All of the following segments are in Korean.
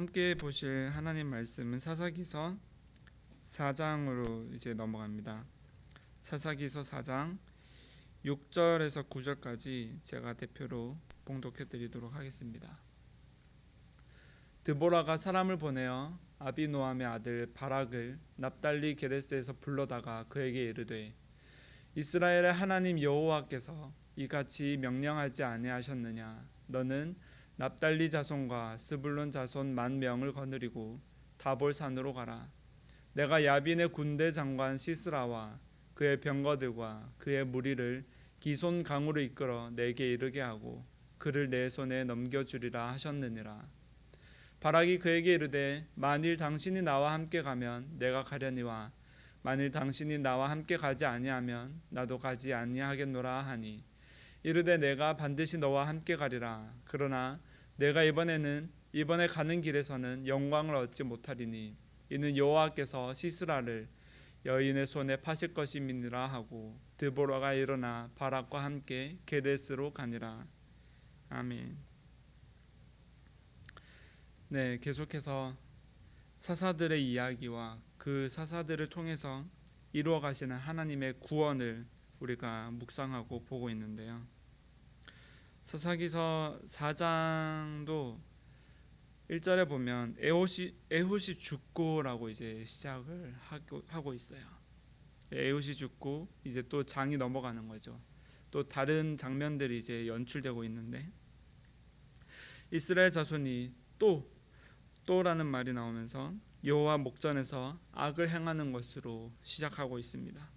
함께 보실 하나님 말씀은 사사기서 4장으로 이제 넘어갑니다. 사사기서 4장 6절에서 9절까지 제가 대표로 봉독해 드리도록 하겠습니다. 드보라가 사람을 보내어 아비노함의 아들 바락을 납달리 게데스에서 불러다가 그에게 이르되 이스라엘의 하나님 여호와께서 이같이 명령하지 아니하셨느냐. 너는 납달리 자손과 스불론 자손 10,000명을 거느리고 다볼산으로 가라. 내가 야빈의 군대 장관 시스라와 그의 병거들과 그의 무리를 기손 강으로 이끌어 내게 이르게 하고 그를 내 손에 넘겨주리라 하셨느니라. 바락이 그에게 이르되 만일 당신이 나와 함께 가면 내가 가려니와 만일 당신이 나와 함께 가지 아니하면 나도 가지 아니하겠노라 하니 이르되 내가 반드시 너와 함께 가리라. 그러나 내가 이번에 가는 길에서는 영광을 얻지 못하리니 이는 여호와께서 시스라를 여인의 손에 파실 것임이니라 하고 드보라가 일어나 바락과 함께 게데스로 가니라. 아멘. 네, 계속해서 사사들의 이야기와 그 사사들을 통해서 이루어 가시는 하나님의 구원을 우리가 묵상하고 보고 있는데요. 사사기서 4장도 1절에 보면 에훗이 죽고라고 이제 시작을 하고 있어요. 에훗이 죽고 이제 또 장이 넘어가는 거죠. 또 다른 장면들이 이제 연출되고 있는데 이스라엘 자손이 또라는 말이 나오면서 여호와 목전에서 악을 행하는 것으로 시작하고 있습니다.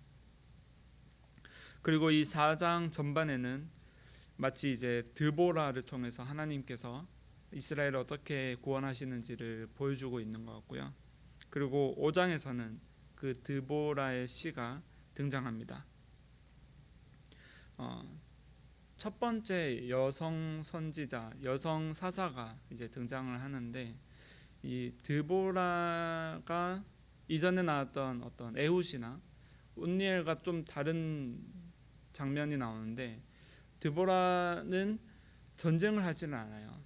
그리고 이 4장 전반에는 마치 이제 드보라를 통해서 하나님께서 이스라엘을 어떻게 구원하시는지를 보여주고 있는 것 같고요. 그리고 5장에서는 그 드보라의 시가 등장합니다. 첫 번째 여성 선지자, 여성 사사가 이제 등장을 하는데 이 드보라가 이전에 나왔던 어떤 에훗이나 온니엘과 좀 다른 장면이 나오는데 드보라는 전쟁을 하지는 않아요.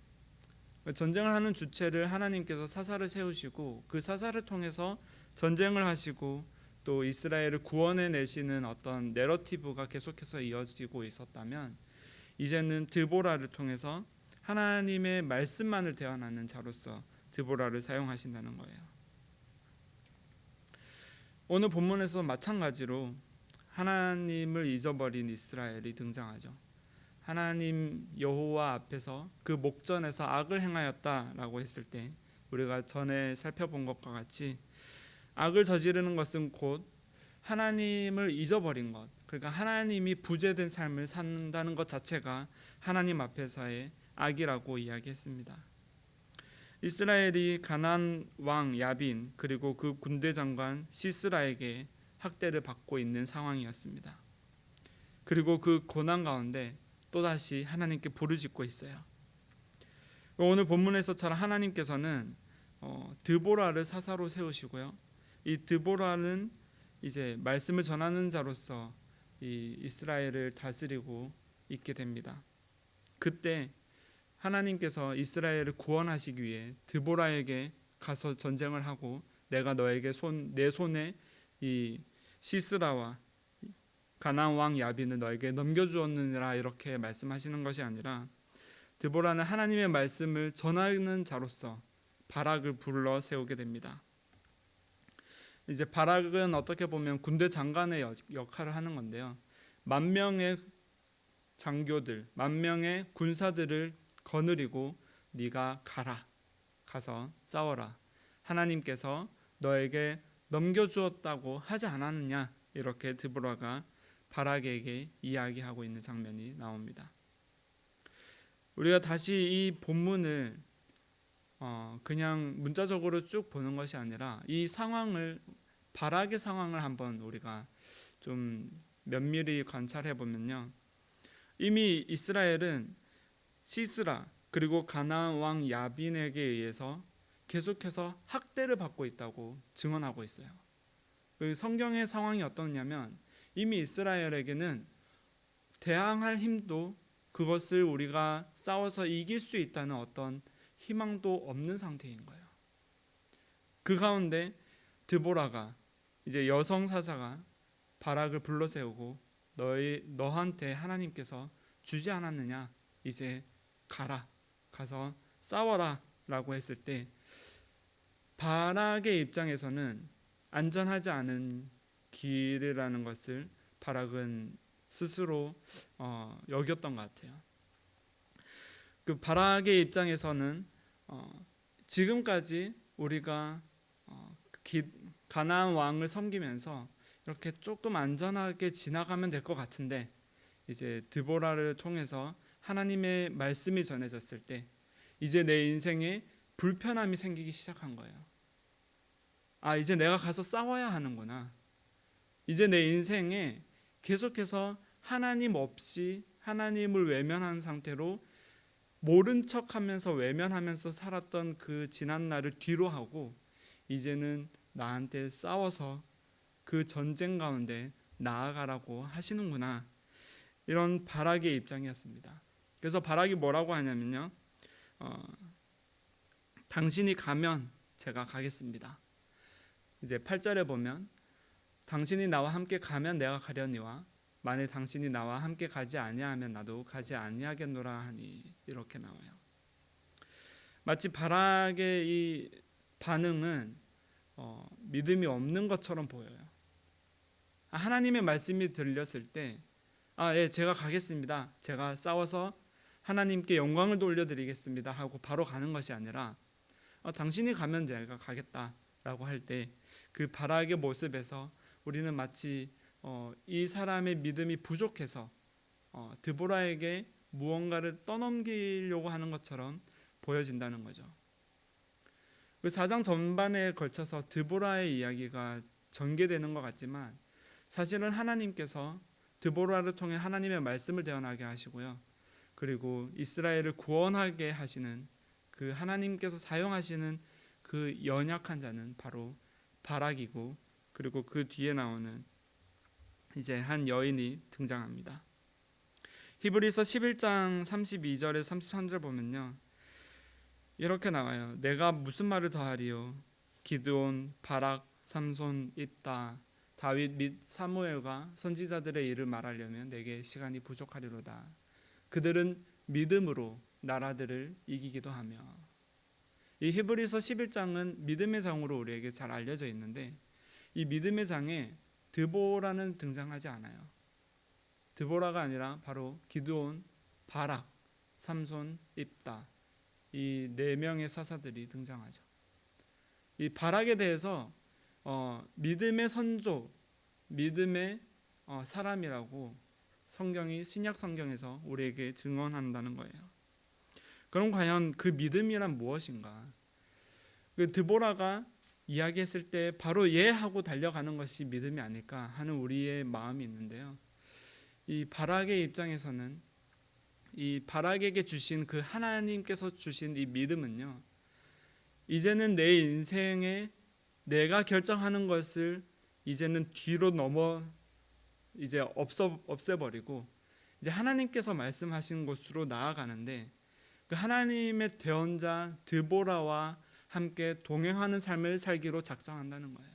전쟁을 하는 주체를 하나님께서 사사를 세우시고 그 사사를 통해서 전쟁을 하시고 또 이스라엘을 구원해 내시는 어떤 내러티브가 계속해서 이어지고 있었다면 이제는 드보라를 통해서 하나님의 말씀만을 대언하는 자로서 드보라를 사용하신다는 거예요. 오늘 본문에서 마찬가지로 하나님을 잊어버린 이스라엘이 등장하죠. 하나님 여호와 앞에서 그 목전에서 악을 행하였다라고 했을 때 우리가 전에 살펴본 것과 같이 악을 저지르는 것은 곧 하나님을 잊어버린 것, 그러니까 하나님이 부재된 삶을 산다는 것 자체가 하나님 앞에서의 악이라고 이야기했습니다. 이스라엘이 가나안 왕 야빈 그리고 그 군대 장관 시스라에게 학대를 받고 있는 상황이었습니다. 그리고 그 고난 가운데 또다시 하나님께 부르짖고 있어요. 오늘 본문에서처럼 하나님께서는 드보라를 사사로 세우시고요. 이 드보라는 이제 말씀을 전하는 자로서 이 이스라엘을 다스리고 있게 됩니다. 그때 하나님께서 이스라엘을 구원하시기 위해 드보라에게 가서 전쟁을 하고 내가 너에게 내 손에 이 시스라와 가나안 왕 야빈을 너에게 넘겨주었느니라 이렇게 말씀하시는 것이 아니라 드보라는 하나님의 말씀을 전하는 자로서 바락을 불러 세우게 됩니다. 이제 바락은 어떻게 보면 군대 장관의 역할을 하는 건데요. 10,000명의 장교들, 10,000명의 군사들을 거느리고 네가 가서 싸워라. 하나님께서 너에게 넘겨주었다고 하지 않았느냐 이렇게 드보라가 바락에게 이야기하고 있는 장면이 나옵니다. 우리가 다시 이 본문을 그냥 문자적으로 쭉 보는 것이 아니라 이 상황을 바락의 상황을 한번 우리가 좀 면밀히 관찰해 보면요. 이미 이스라엘은 시스라 그리고 가나안 왕 야빈에게 의해서 계속해서 학대를 받고 있다고 증언하고 있어요. 그 성경의 상황이 어떠냐면 이미 이스라엘에게는 대항할 힘도 그것을 우리가 싸워서 이길 수 있다는 어떤 희망도 없는 상태인 거예요. 그 가운데 드보라가 이제 여성 사사가 바락을 불러세우고 너한테 하나님께서 주지 않았느냐, 이제 가라, 가서 싸워라 라고 했을 때 바락의 입장에서는 안전하지 않은 길이라는 것을 바락은 스스로 여겼던 것 같아요. 그 바락의 입장에서는 지금까지 우리가 가나안 왕을 섬기면서 이렇게 조금 안전하게 지나가면 될 것 같은데, 이제 드보라를 통해서 하나님의 말씀이 전해졌을 때 이제 내 인생에 불편함이 생기기 시작한 거예요. 이제 내가 가서 싸워야 하는구나. 이제 내 인생에 계속해서 하나님 없이 하나님을 외면한 상태로 모른 척하면서 외면하면서 살았던 그 지난 날을 뒤로 하고 이제는 나한테 싸워서 그 전쟁 가운데 나아가라고 하시는구나. 이런 바락의 입장이었습니다. 그래서 바락이 뭐라고 하냐면요, 당신이 가면 제가 가겠습니다. 이제 8절에 보면 당신이 나와 함께 가면 내가 가려니와 만일 당신이 나와 함께 가지 아니하면 나도 가지 아니하겠노라 하니, 이렇게 나와요. 마치 바락의 이 반응은 믿음이 없는 것처럼 보여요. 하나님의 말씀이 들렸을 때 예, 제가 가겠습니다, 제가 싸워서 하나님께 영광을 돌려드리겠습니다 하고 바로 가는 것이 아니라 당신이 가면 내가 가겠다라고 할 때 그 바락의 모습에서 우리는 마치 이 사람의 믿음이 부족해서 드보라에게 무언가를 떠넘기려고 하는 것처럼 보여진다는 거죠. 그 4장 전반에 걸쳐서 드보라의 이야기가 전개되는 것 같지만 사실은 하나님께서 드보라를 통해 하나님의 말씀을 대언하게 하시고요, 그리고 이스라엘을 구원하게 하시는 그 하나님께서 사용하시는 그 연약한 자는 바로 바락이고, 그리고 그 뒤에 나오는 이제 한 여인이 등장합니다. 히브리서 11장 32절에 33절 보면요, 이렇게 나와요. 내가 무슨 말을 더하리요? 기드온, 바락, 삼손, 입다, 다윗 및 사무엘과 선지자들의 일을 말하려면 내게 시간이 부족하리로다. 그들은 믿음으로 나라들을 이기기도 하며. 이 히브리서 11장은 믿음의 장으로 우리에게 잘 알려져 있는데 이 믿음의 장에 드보라는 등장하지 않아요. 드보라가 아니라 바로 기드온, 바락, 삼손, 입다, 이 네 명의 사사들이 등장하죠. 이 바락에 대해서 믿음의 선조, 믿음의 사람이라고 성경이 신약 성경에서 우리에게 증언한다는 거예요. 그럼 과연 그 믿음이란 무엇인가? 그 드보라가 이야기했을 때 바로 예 하고 달려가는 것이 믿음이 아닐까 하는 우리의 마음이 있는데요. 이 바락의 입장에서는 이 바락에게 주신 그 하나님께서 주신 이 믿음은요, 이제는 내 인생에 내가 결정하는 것을 이제는 뒤로 넘어 이제 없애버리고 이제 하나님께서 말씀하신 곳으로 나아가는데 그 하나님의 대언자 드보라와 함께 동행하는 삶을 살기로 작정한다는 거예요.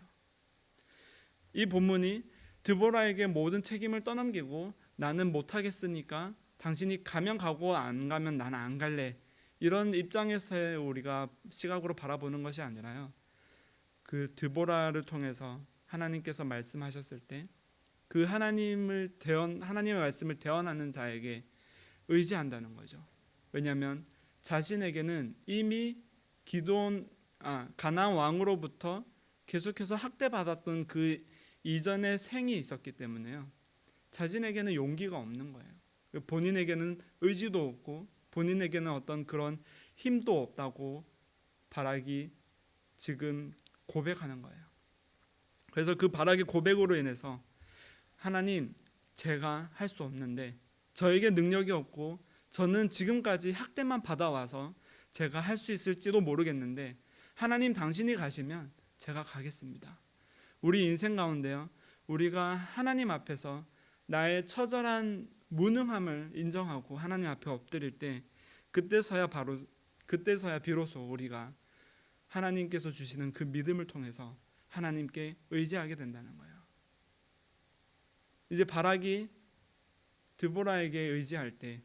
이 본문이 드보라에게 모든 책임을 떠넘기고 나는 못하겠으니까 당신이 가면 가고 안 가면 나는 안 갈래, 이런 입장에서의 우리가 시각으로 바라보는 것이 아니라요, 그 드보라를 통해서 하나님께서 말씀하셨을 때 그 하나님의 말씀을 대언하는 자에게 의지한다는 거죠. 왜냐하면 자신에게는 이미 가나안 왕으로부터 계속해서 학대받았던 그 이전의 생이 있었기 때문에요, 자신에게는 용기가 없는 거예요. 본인에게는 의지도 없고 본인에게는 어떤 그런 힘도 없다고 바락이 지금 고백하는 거예요. 그래서 그 바락의 고백으로 인해서 하나님, 제가 할 수 없는데 저에게 능력이 없고 저는 지금까지 학대만 받아와서 제가 할 수 있을지도 모르겠는데 하나님 당신이 가시면 제가 가겠습니다. 우리 인생 가운데요, 우리가 하나님 앞에서 나의 처절한 무능함을 인정하고 하나님 앞에 엎드릴 때 그때서야 비로소 우리가 하나님께서 주시는 그 믿음을 통해서 하나님께 의지하게 된다는 거예요. 이제 바락이 드보라에게 의지할 때,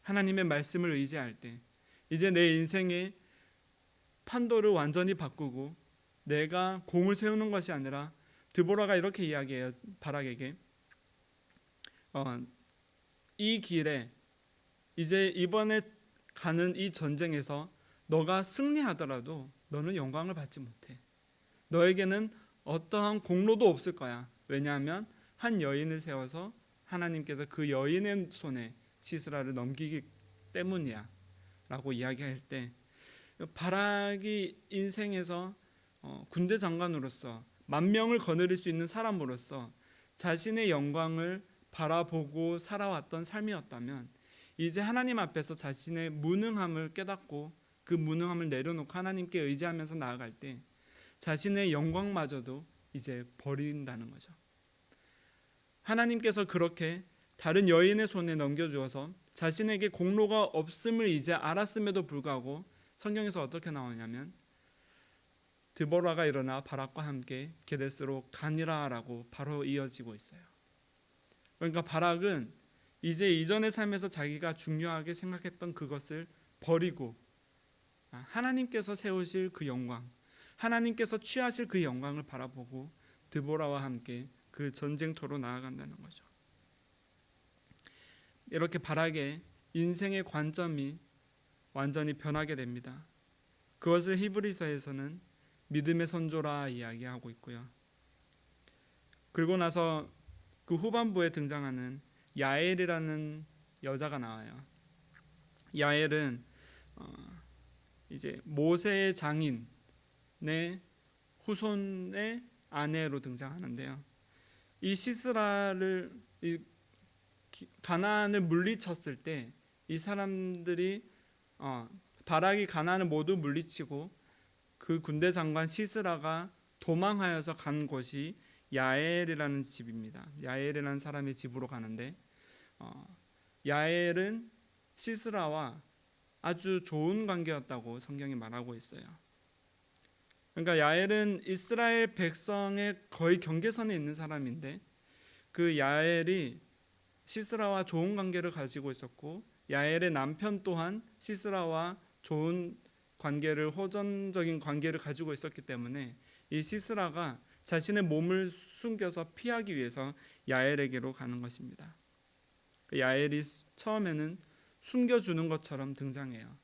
하나님의 말씀을 의지할 때, 이제 내 인생의 판도를 완전히 바꾸고 내가 공을 세우는 것이 아니라, 드보라가 이렇게 이야기해요. 바락에게 이 길에 이제 이번에 가는 이 전쟁에서 너가 승리하더라도 너는 영광을 받지 못해. 너에게는 어떠한 공로도 없을 거야. 왜냐하면 한 여인을 세워서 하나님께서 그 여인의 손에 시스라를 넘기기 때문이야 라고 이야기할 때, 바락이 인생에서 군대 장관으로서 10,000명을 거느릴 수 있는 사람으로서 자신의 영광을 바라보고 살아왔던 삶이었다면, 이제 하나님 앞에서 자신의 무능함을 깨닫고 그 무능함을 내려놓고 하나님께 의지하면서 나아갈 때 자신의 영광마저도 이제 버린다는 거죠. 하나님께서 그렇게 다른 여인의 손에 넘겨주어서 자신에게 공로가 없음을 이제 알았음에도 불구하고 성경에서 어떻게 나오냐면, 드보라가 일어나 바락과 함께 게데스로 가니라라고 바로 이어지고 있어요. 그러니까 바락은 이제 이전의 삶에서 자기가 중요하게 생각했던 그것을 버리고 하나님께서 세우실 그 영광, 하나님께서 취하실 그 영광을 바라보고 드보라와 함께 그 전쟁터로 나아간다는 거죠. 이렇게 바락의 인생의 관점이 완전히 변하게 됩니다. 그것을 히브리서에서는 믿음의 선조라 이야기하고 있고요. 그리고 나서 그 후반부에 등장하는 야엘이라는 여자가 나와요. 야엘은 이제 모세의 장인의 후손의 아내로 등장하는데요. 이 시스라를 가나안을 물리쳤을 때 이 사람들이 바락이 가나안을 모두 물리치고 그 군대 장관 시스라가 도망하여서 간 곳이 야엘이라는 집입니다. 야엘이라는 사람의 집으로 가는데, 야엘은 시스라와 아주 좋은 관계였다고 성경이 말하고 있어요. 그러니까 야엘은 이스라엘 백성의 거의 경계선에 있는 사람인데, 그 야엘이 시스라와 좋은 관계를 가지고 있었고, 야엘의 남편 또한 시스라와 좋은 관계를, 호전적인 관계를 가지고 있었기 때문에 이 시스라가 자신의 몸을 숨겨서 피하기 위해서 야엘에게로 가는 것입니다. 야엘이 처음에는 숨겨주는 것처럼 등장해요.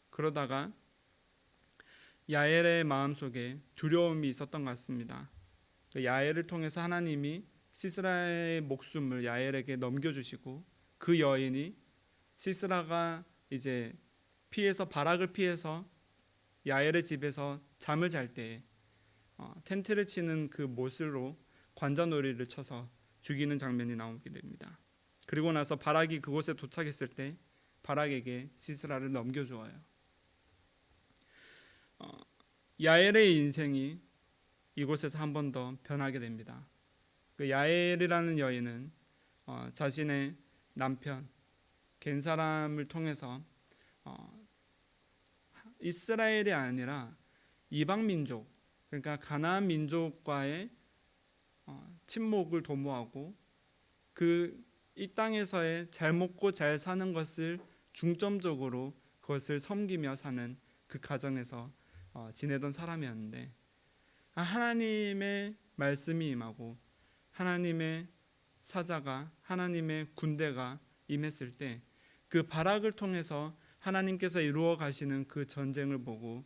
그러다가 야엘의 마음속에 두려움이 있었던 것 같습니다. 야엘을 통해서 하나님이 시스라의 목숨을 야엘에게 넘겨주시고, 그 여인이 시스라가 이제 바락을 피해서 야엘의 집에서 잠을 잘 때 텐트를 치는 그 못으로 관자놀이를 쳐서 죽이는 장면이 나오게 됩니다. 그리고 나서 바락이 그곳에 도착했을 때 바락에게 시스라를 넘겨주어요. 야엘의 인생이 이곳에서 한 번 더 변하게 됩니다. 그 야엘이라는 여인은 자신의 남편 겐 사람을 통해서 이스라엘이 아니라 이방 민족, 그러니까 가나안 민족과의 친목을 도모하고 이 땅에서의 잘 먹고 잘 사는 것을 중점적으로 그것을 섬기며 사는 그 가정에서 지내던 사람이었는데, 하나님의 말씀이 임하고 하나님의 사자가, 하나님의 군대가 임했을 때 그 바락을 통해서 하나님께서 이루어 가시는 그 전쟁을 보고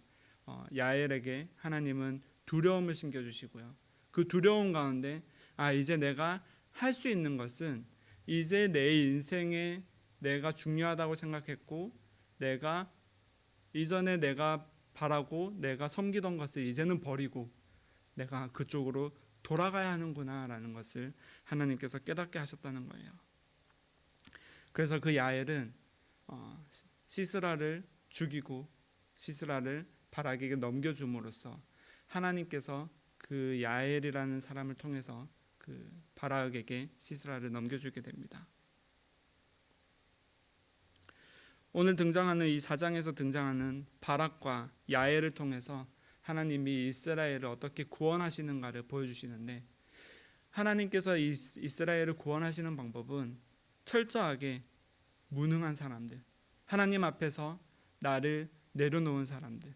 야엘에게 하나님은 두려움을 심겨주시고요. 그 두려움 가운데 이제 내가 할 수 있는 것은, 이제 내 인생에 내가 중요하다고 생각했고 내가 이전에 내가 바라고 내가 섬기던 것을 이제는 버리고 내가 그쪽으로 돌아가야 하는구나 라는 것을 하나님께서 깨닫게 하셨다는 거예요. 그래서 그 야엘은 시스라를 죽이고 시스라를 바락에게 넘겨줌으로써 하나님께서 그 야엘이라는 사람을 통해서 그 바락에게 시스라를 넘겨주게 됩니다. 오늘 등장하는 이 4장에서 등장하는 바락과 야엘을 통해서 하나님이 이스라엘을 어떻게 구원하시는가를 보여주시는데, 하나님께서 이스라엘을 구원하시는 방법은 철저하게 무능한 사람들, 하나님 앞에서 나를 내려놓은 사람들,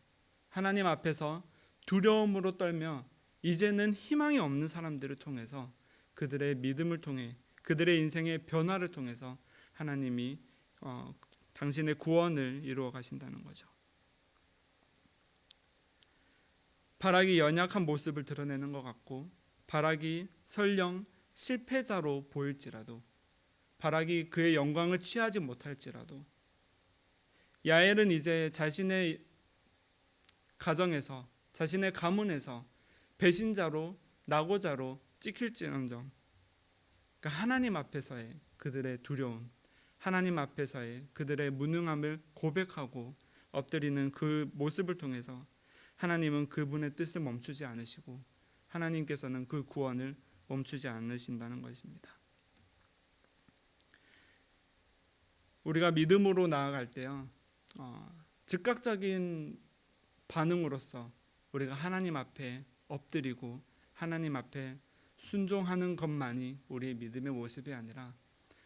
하나님 앞에서 두려움으로 떨며 이제는 희망이 없는 사람들을 통해서, 그들의 믿음을 통해, 그들의 인생의 변화를 통해서 하나님이 당신의 구원을 이루어 가신다는 거죠. 바락이 연약한 모습을 드러내는 것 같고, 바락이 설령 실패자로 보일지라도, 바락이 그의 영광을 취하지 못할지라도, 야엘은 이제 자신의 가정에서, 자신의 가문에서 배신자로, 낙오자로 찍힐지언정, 그러니까 하나님 앞에서의 그들의 두려움, 하나님 앞에서의 그들의 무능함을 고백하고 엎드리는 그 모습을 통해서 하나님은 그분의 뜻을 멈추지 않으시고, 하나님께서는 그 구원을 멈추지 않으신다는 것입니다. 우리가 믿음으로 나아갈 때요, 즉각적인 반응으로서 우리가 하나님 앞에 엎드리고 하나님 앞에 순종하는 것만이 우리의 믿음의 모습이 아니라,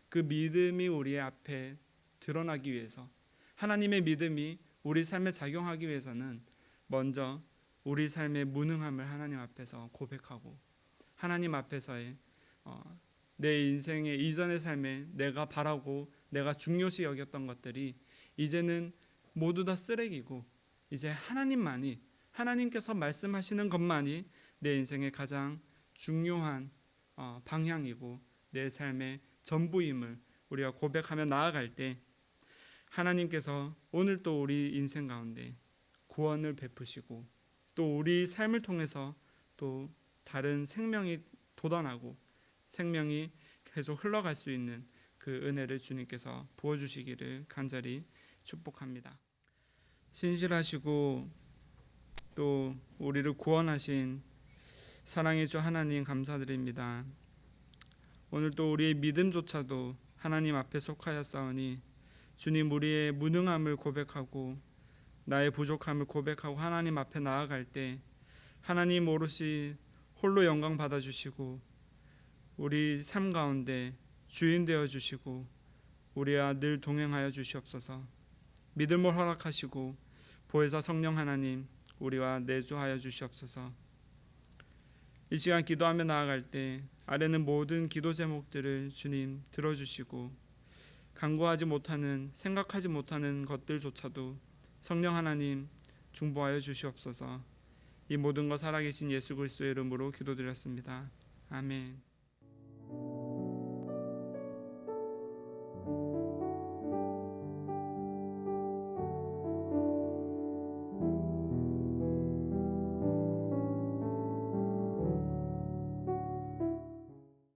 그 믿음이 우리 앞에 드러나기 위해서, 하나님의 믿음이 우리 삶에 작용하기 위해서는 먼저 우리 삶의 무능함을 하나님 앞에서 고백하고, 하나님 앞에서의 내 인생의 이전의 삶에 내가 바라고 내가 중요시 여겼던 것들이 이제는 모두 다 쓰레기고, 이제 하나님만이, 하나님께서 말씀하시는 것만이 내 인생의 가장 중요한 방향이고 내 삶의 전부임을 우리가 고백하며 나아갈 때, 하나님께서 오늘 또 우리 인생 가운데 구원을 베푸시고, 또 우리 삶을 통해서 또 다른 생명이 돋아나고 생명이 계속 흘러갈 수 있는 그 은혜를 주님께서 부어주시기를 간절히 축복합니다. 신실하시고 또 우리를 구원하신 사랑의 주 하나님 감사드립니다. 오늘 또 우리의 믿음조차도 하나님 앞에 속하였사오니, 주님, 우리의 무능함을 고백하고 나의 부족함을 고백하고 하나님 앞에 나아갈 때 하나님 오롯이 홀로 영광 받아주시고 우리 삶 가운데 주인 되어 주시고 우리와 늘 동행하여 주시옵소서. 믿음을 허락하시고 보혜사 성령 하나님 우리와 내주하여 주시옵소서. 이 시간 기도하며 나아갈 때 아래는 모든 기도 제목들을 주님 들어주시고, 간구하지 못하는, 생각하지 못하는 것들조차도 성령 하나님 중보하여 주시옵소서. 이 모든 것 살아계신 예수 그리스도의 이름으로 기도드렸습니다. 아멘.